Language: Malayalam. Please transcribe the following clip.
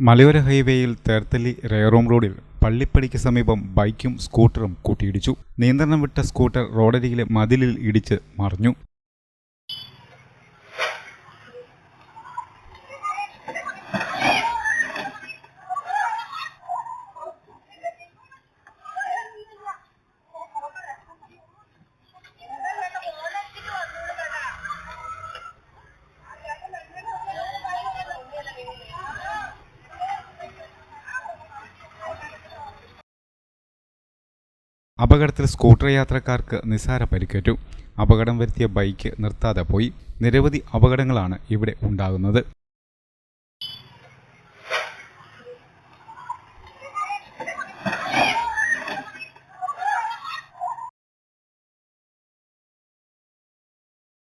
മലയോര ഹൈവേയിൽ തേർത്തല്ലി റേറോം റോഡിൽ പള്ളിപ്പടിക്ക് സമീപം ബൈക്കും സ്കൂട്ടറും കൂട്ടിയിടിച്ചു. നിയന്ത്രണം വിട്ട സ്കൂട്ടർ റോഡരികിലെ മതിലിൽ ഇടിച്ച് മറിഞ്ഞു. അപകടത്തിൽ സ്കൂട്ടർ യാത്രക്കാർക്ക് നിസ്സാര പരിക്കേറ്റു. അപകടം വരുത്തിയ ബൈക്ക് നിർത്താതെ പോയി. നിരവധി അപകടങ്ങളാണ് ഇവിടെ ഉണ്ടാകുന്നത്.